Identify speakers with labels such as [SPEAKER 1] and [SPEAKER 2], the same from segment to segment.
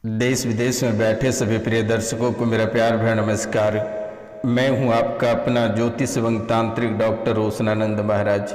[SPEAKER 1] देश विदेश में बैठे सभी प्रिय दर्शकों को मेरा प्यार भरा नमस्कार। मैं हूं आपका अपना ज्योतिष एवं तांत्रिक डॉक्टर रोशनानंद महाराज।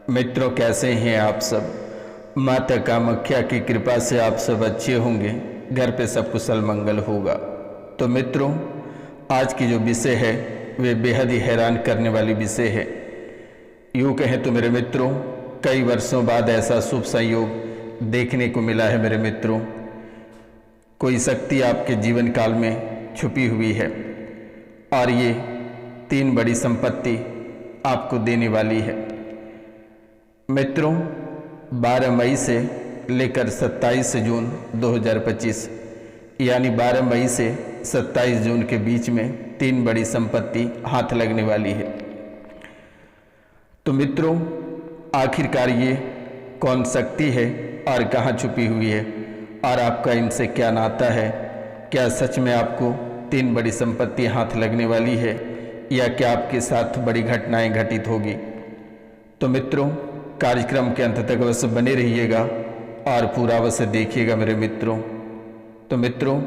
[SPEAKER 1] मित्रों, कैसे हैं आप सब? माता कामाख्या की कृपा से आप सब अच्छे होंगे, घर पे सब कुशल मंगल होगा। तो मित्रों, आज की जो विषय है वे बेहद ही हैरान करने वाली विषय है। यूँ कहें तो मेरे मित्रों, कई वर्षों बाद ऐसा शुभ संयोग देखने को मिला है। मेरे मित्रों, कोई शक्ति आपके जीवन काल में छुपी हुई है और ये 3 बड़ी संपत्ति आपको देने वाली है। मित्रों, 12 मई से लेकर 27 जून 2025 यानी 12 मई से 27 जून के बीच में 3 बड़ी संपत्ति हाथ लगने वाली है। तो मित्रों, आखिरकार ये कौन शक्ति है और कहाँ छुपी हुई है और आपका इनसे क्या नाता है? क्या सच में आपको 3 बड़ी संपत्ति हाथ लगने वाली है या क्या आपके साथ बड़ी घटनाएं घटित होगी? तो मित्रों, कार्यक्रम के अंत तक अवश्य बने रहिएगा और पूरा अवश्य देखिएगा मेरे मित्रों। तो मित्रों,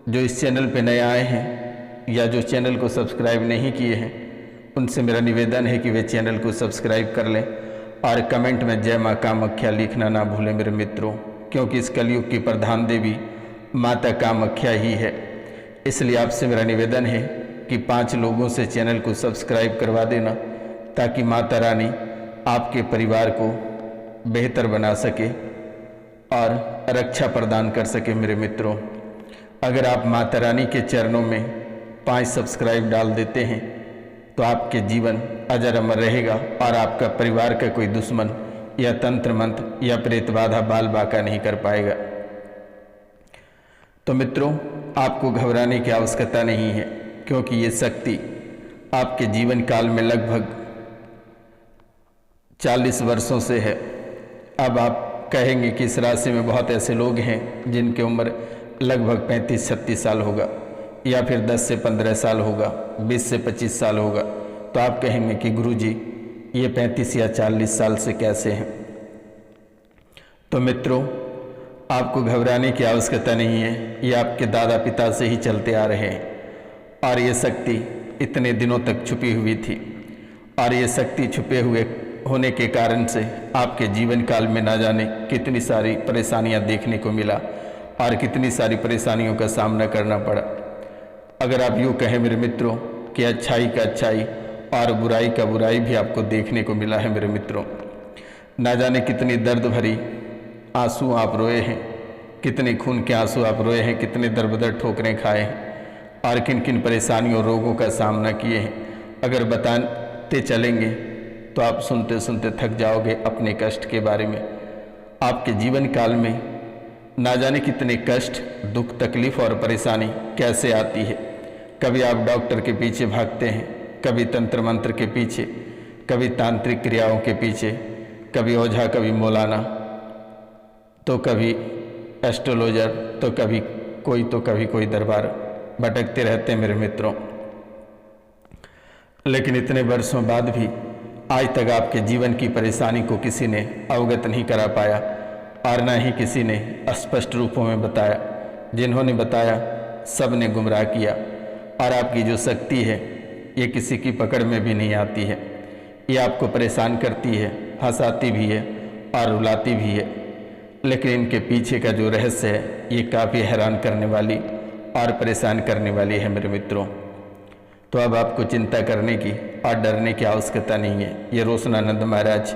[SPEAKER 1] जो इस चैनल पे नए आए हैं या जो चैनल को सब्सक्राइब नहीं किए हैं, उनसे मेरा निवेदन है कि वे चैनल को सब्सक्राइब कर लें और कमेंट में जय माँ कामाख्या लिखना ना भूलें मेरे मित्रों, क्योंकि इस कलयुग की प्रधान देवी माता कामाख्या ही है। इसलिए आपसे मेरा निवेदन है कि 5 लोगों से चैनल को सब्सक्राइब करवा देना, ताकि माता रानी आपके परिवार को बेहतर बना सके और रक्षा प्रदान कर सके मेरे मित्रों। अगर आप माता रानी के चरणों में 5 सब्सक्राइब डाल देते हैं तो आपके जीवन अजर अमर रहेगा और आपका परिवार का कोई दुश्मन या तंत्र मंत्र या प्रेत बाधा बाल बाका नहीं कर पाएगा। तो मित्रों, आपको घबराने की आवश्यकता नहीं है, क्योंकि ये शक्ति आपके जीवन काल में लगभग 40 वर्षों से है। अब आप कहेंगे कि इस राशि में बहुत ऐसे लोग हैं जिनकी उम्र लगभग 35-36 साल होगा या फिर 10 से 15 साल होगा, 20 से 25 साल होगा। तो आप कहेंगे कि गुरुजी, ये 35 या 40 साल से कैसे हैं? तो मित्रों, आपको घबराने की आवश्यकता नहीं है। ये आपके दादा पिता से ही चलते आ रहे हैं और ये शक्ति इतने दिनों तक छुपी हुई थी और ये शक्ति छुपे हुए होने के कारण से आपके जीवन काल में ना जाने कितनी सारी परेशानियां देखने को मिला और कितनी सारी परेशानियों का सामना करना पड़ा। अगर आप यूँ कहें मेरे मित्रों कि अच्छाई का अच्छाई और बुराई का बुराई भी आपको देखने को मिला है मेरे मित्रों। ना जाने कितनी दर्द भरी आंसू आप रोए हैं, कितने खून के आंसू आप रोए हैं, कितने दर-बदर ठोकरें खाए हैं और किन किन परेशानियों रोगों का सामना किए हैं। अगर बताते चलेंगे तो आप सुनते सुनते थक जाओगे अपने कष्ट के बारे में। आपके जीवन काल में ना जाने कितने कष्ट, दुख, तकलीफ और परेशानी कैसे आती है। कभी आप डॉक्टर के पीछे भागते हैं, कभी तंत्र मंत्र के पीछे, कभी तांत्रिक क्रियाओं के पीछे, कभी ओझा, कभी मौलाना, तो कभी एस्ट्रोलॉजर, तो कभी कोई दरबार, भटकते रहते हैं मेरे मित्रों। लेकिन इतने वर्षों बाद भी आज तक आपके जीवन की परेशानी को किसी ने अवगत नहीं करा पाया और न ही किसी ने स्पष्ट रूपों में बताया। जिन्होंने बताया सब ने गुमराह किया और आपकी जो शक्ति है ये किसी की पकड़ में भी नहीं आती है। ये आपको परेशान करती है, हंसाती भी है और रुलाती भी है, लेकिन इनके पीछे का जो रहस्य है ये काफ़ी हैरान करने वाली और परेशान करने वाली है मेरे मित्रों। तो अब आपको चिंता करने की और डरने की आवश्यकता नहीं है। ये रोशनानंद महाराज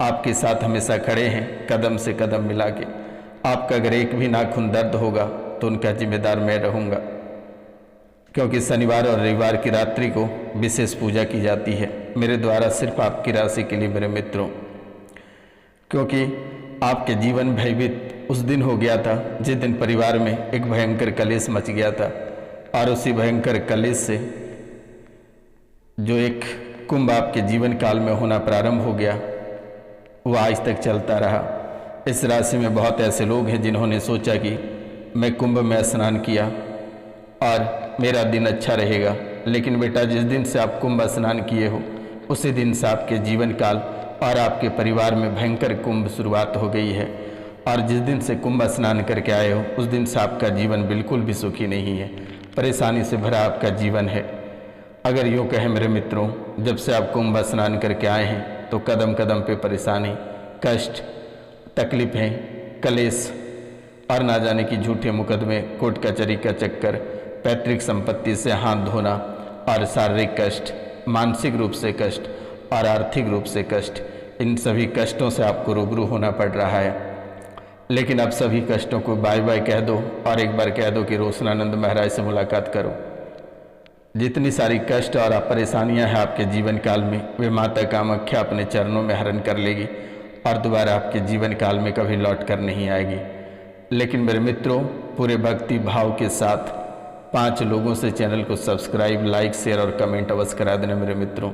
[SPEAKER 1] आपके साथ हमेशा खड़े हैं, कदम से कदम मिला के। आपका अगर एक भी नाखून दर्द होगा तो उनका जिम्मेदार मैं रहूँगा, क्योंकि शनिवार और रविवार की रात्रि को विशेष पूजा की जाती है मेरे द्वारा सिर्फ आपकी राशि के लिए मेरे मित्रों। क्योंकि आपके जीवन भयभीत उस दिन हो गया था जिस दिन परिवार में एक भयंकर कलेश मच गया था और उसी भयंकर कलेश से जो एक कुंभ आपके जीवन काल में होना प्रारंभ हो गया वह आज तक चलता रहा। इस राशि में बहुत ऐसे लोग हैं जिन्होंने सोचा कि मैं कुंभ में स्नान किया और मेरा दिन अच्छा रहेगा, लेकिन बेटा जिस दिन से आप कुंभ स्नान किए हो उसी दिन से आपके जीवन काल और आपके परिवार में भयंकर कुंभ शुरुआत हो गई है और जिस दिन से कुंभ स्नान करके आए हो उस दिन से आपका जीवन बिल्कुल भी सुखी नहीं है, परेशानी से भरा आपका जीवन है। अगर यूँ कहें मेरे मित्रों, जब से आप कुंभ स्नान करके आए हैं तो कदम कदम पे परेशानी, कष्ट, तकलीफें, कलेश और ना जाने की झूठे मुकदमे, कोर्ट कचहरी का चक्कर, पैतृक संपत्ति से हाथ धोना और शारीरिक कष्ट, मानसिक रूप से कष्ट और आर्थिक रूप से कष्ट, इन सभी कष्टों से आपको रूबरू होना पड़ रहा है। लेकिन अब सभी कष्टों को बाय बाय कह दो और एक बार कह दो कि रोशनानंद महाराज से मुलाकात करो। जितनी सारी कष्ट और परेशानियां हैं आपके जीवन काल में, वे माता कामाख्या अपने चरणों में हरण कर लेगी और दोबारा आपके जीवन काल में कभी लौट कर नहीं आएगी। लेकिन मेरे मित्रों, पूरे भक्ति भाव के साथ 5 लोगों से चैनल को सब्सक्राइब, लाइक, शेयर और कमेंट अवश्य करा देना मेरे मित्रों।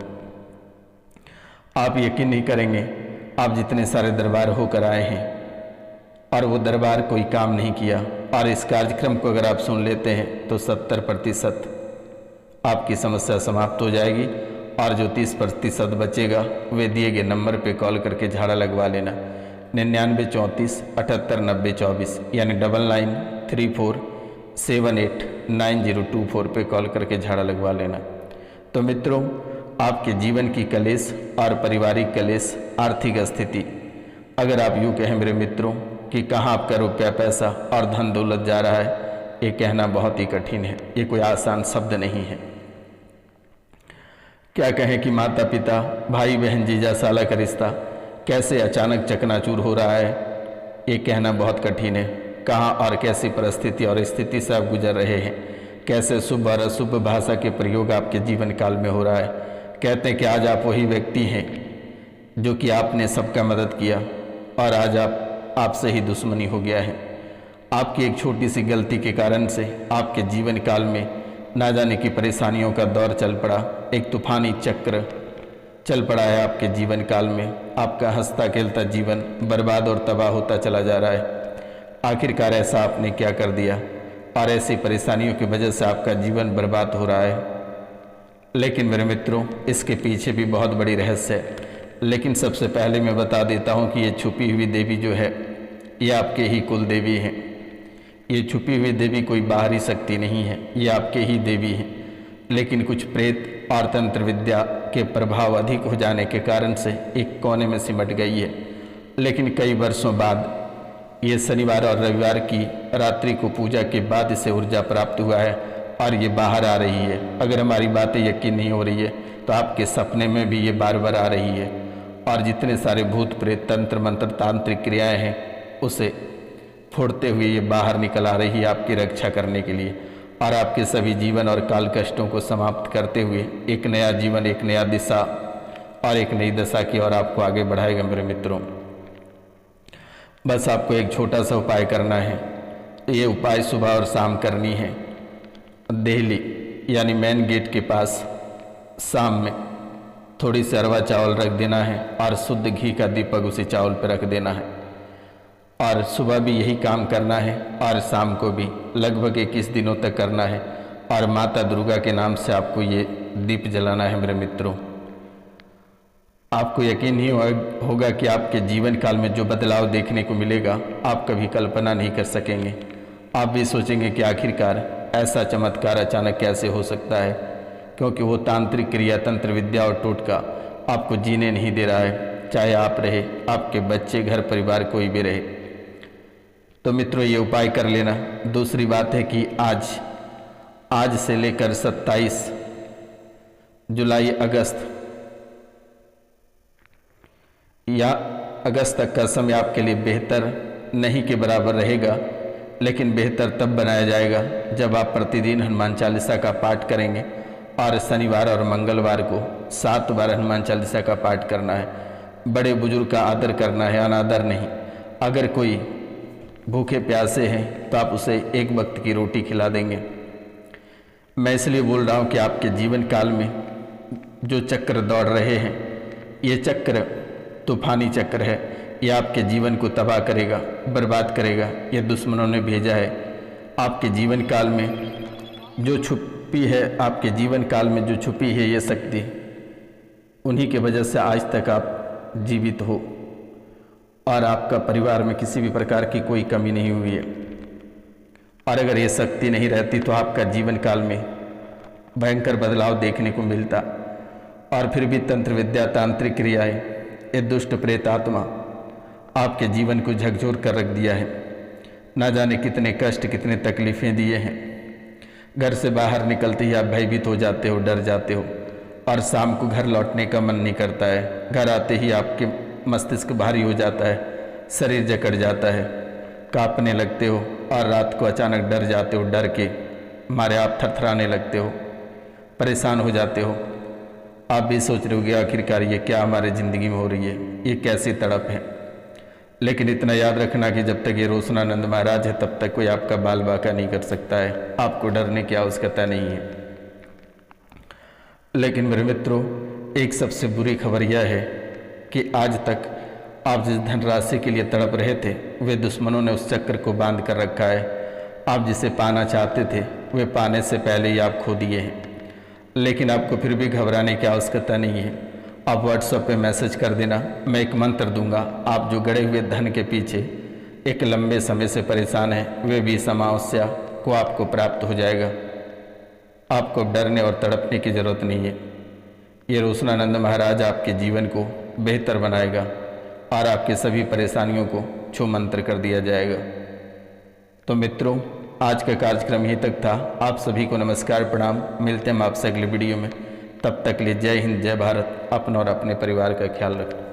[SPEAKER 1] आप यकीन नहीं करेंगे, आप जितने सारे दरबार होकर आए हैं और वो दरबार कोई काम नहीं किया, और इस कार्यक्रम को अगर आप सुन लेते हैं तो 70% आपकी समस्या समाप्त हो जाएगी और जो 30% बचेगा वे दिए गए नंबर पे कॉल करके झाड़ा लगवा लेना। 9934 78 90 24 यानी 9934789024 पे कॉल करके झाड़ा लगवा लेना। तो मित्रों, आपके जीवन की कलेश और पारिवारिक कलेश, आर्थिक स्थिति, अगर आप यूँ कहें मेरे मित्रों कि कहाँ आपका रुपया, पैसा और धन दौलत जा रहा है, ये कहना बहुत ही कठिन है, ये कोई आसान शब्द नहीं है। क्या कहें कि माता पिता, भाई बहन, जीजा साला का रिश्ता कैसे अचानक चकनाचूर हो रहा है, ये कहना बहुत कठिन है। कहाँ और कैसी परिस्थिति और स्थिति से आप गुजर रहे हैं, कैसे शुभ और अशुभ भाषा के प्रयोग आपके जीवन काल में हो रहा है। कहते हैं कि आज आप वही व्यक्ति हैं जो कि आपने सबका मदद किया और आज आपसे ही दुश्मनी हो गया है। आपकी एक छोटी सी गलती के कारण से आपके जीवन काल में ना जाने की परेशानियों का दौर चल पड़ा, एक तूफानी चक्र चल पड़ा है आपके जीवन काल में। आपका हंसता खेलता जीवन बर्बाद और तबाह होता चला जा रहा है। आखिरकार ऐसा आपने क्या कर दिया और ऐसी परेशानियों की वजह से आपका जीवन बर्बाद हो रहा है। लेकिन मेरे मित्रों, इसके पीछे भी बहुत बड़ी रहस्य है। लेकिन सबसे पहले मैं बता देता हूँ कि ये छुपी हुई देवी जो है, ये आपके ही कुल देवी हैं। ये छुपी हुई देवी कोई बाहरी शक्ति नहीं है, ये आपके ही देवी हैं। लेकिन कुछ प्रेत और तंत्र विद्या के प्रभाव अधिक हो जाने के कारण से एक कोने में सिमट गई है। लेकिन कई वर्षों बाद ये शनिवार और रविवार की रात्रि को पूजा के बाद इसे ऊर्जा प्राप्त हुआ है और ये बाहर आ रही है। अगर हमारी बातें यकीन नहीं हो रही है तो आपके सपने में भी ये बार बार आ रही है और जितने सारे भूत प्रेत, तंत्र मंत्र, तांत्रिक क्रियाएं हैं, उसे फोड़ते हुए ये बाहर निकल आ रही है आपकी रक्षा करने के लिए और आपके सभी जीवन और काल कष्टों को समाप्त करते हुए एक नया जीवन, एक नया दिशा और एक नई दशा की ओर आपको आगे बढ़ाएगा मेरे मित्रों। बस आपको एक छोटा सा उपाय करना है। ये उपाय सुबह और शाम करनी है। देहली यानी मेन गेट के पास शाम में थोड़ी सी अरवा चावल रख देना है और शुद्ध घी का दीपक उसी चावल पर रख देना है और सुबह भी यही काम करना है और शाम को भी लगभग 21 दिनों तक करना है और माता दुर्गा के नाम से आपको ये दीप जलाना है मेरे मित्रों। आपको यकीन ही होगा कि आपके जीवन काल में जो बदलाव देखने को मिलेगा आप कभी कल्पना नहीं कर सकेंगे। आप भी सोचेंगे कि आखिरकार ऐसा चमत्कार अचानक कैसे हो सकता है, क्योंकि वो तांत्रिक क्रिया, तंत्र विद्या और टोटका आपको जीने नहीं दे रहा है, चाहे आप रहे, आपके बच्चे, घर परिवार कोई भी रहे। तो मित्रों, ये उपाय कर लेना। दूसरी बात है कि आज से लेकर 27 जुलाई, अगस्त या अगस्त तक का समय आपके लिए बेहतर नहीं के बराबर रहेगा, लेकिन बेहतर तब बनाया जाएगा जब आप प्रतिदिन हनुमान चालीसा का पाठ करेंगे और शनिवार और मंगलवार को 7 बार हनुमान चालीसा का पाठ करना है। बड़े बुजुर्ग का आदर करना है, अनादर नहीं। अगर कोई भूखे प्यासे हैं तो आप उसे एक वक्त की रोटी खिला देंगे। मैं इसलिए बोल रहा हूँ कि आपके जीवन काल में जो चक्र दौड़ रहे हैं, ये चक्र तूफानी चक्र है। ये आपके जीवन को तबाह करेगा, बर्बाद करेगा। ये दुश्मनों ने भेजा है आपके जीवन काल में जो छुपी है, आपके जीवन काल में जो छुपी है ये शक्ति, उन्हीं के वजह से आज तक आप जीवित हो और आपका परिवार में किसी भी प्रकार की कोई कमी नहीं हुई है। और अगर ये शक्ति नहीं रहती तो आपका जीवन काल में भयंकर बदलाव देखने को मिलता। और फिर भी तंत्र विद्या, तांत्रिक क्रियाएं, ये दुष्ट प्रेत आत्मा आपके जीवन को झकझोर कर रख दिया है। ना जाने कितने कष्ट, कितने तकलीफ़ें दिए हैं। घर से बाहर निकलते ही आप भयभीत हो जाते हो, डर जाते हो, और शाम को घर लौटने का मन नहीं करता है। घर आते ही आपके मस्तिष्क भारी हो जाता है, शरीर जकड़ जाता है, कांपने लगते हो, और रात को अचानक डर जाते हो। डर के मारे आप थरथराने लगते हो, परेशान हो जाते हो। आप भी सोच रहे होगे आखिरकार ये क्या हमारे ज़िंदगी में हो रही है, ये कैसी तड़प है। लेकिन इतना याद रखना कि जब तक ये रोशनानंद महाराज है तब तक कोई आपका बाल बाका नहीं कर सकता है। आपको डरने की आवश्यकता नहीं है। लेकिन मेरे मित्रों, एक सबसे बुरी खबर यह है कि आज तक आप जिस धनराशि के लिए तड़प रहे थे, वे दुश्मनों ने उस चक्र को बांध कर रखा है। आप जिसे पाना चाहते थे वे पाने से पहले ही आप खो दिए हैं। लेकिन आपको फिर भी घबराने की आवश्यकता नहीं है। आप व्हाट्सएप पे मैसेज कर देना, मैं एक मंत्र दूंगा। आप जो गड़े हुए धन के पीछे एक लंबे समय से परेशान हैं, वे भी इस अमावस्या को आपको प्राप्त हो जाएगा। आपको डरने और तड़पने की ज़रूरत नहीं है। ये रोशनानंद महाराज आपके जीवन को बेहतर बनाएगा और आपके सभी परेशानियों को छू मंत्र कर दिया जाएगा। तो मित्रों, आज का कार्यक्रम यहीं तक था। आप सभी को नमस्कार, प्रणाम। मिलते हैं हम आपसे अगले वीडियो में। तब तक लिए जय हिंद, जय भारत। अपना और अपने परिवार का ख्याल रखें।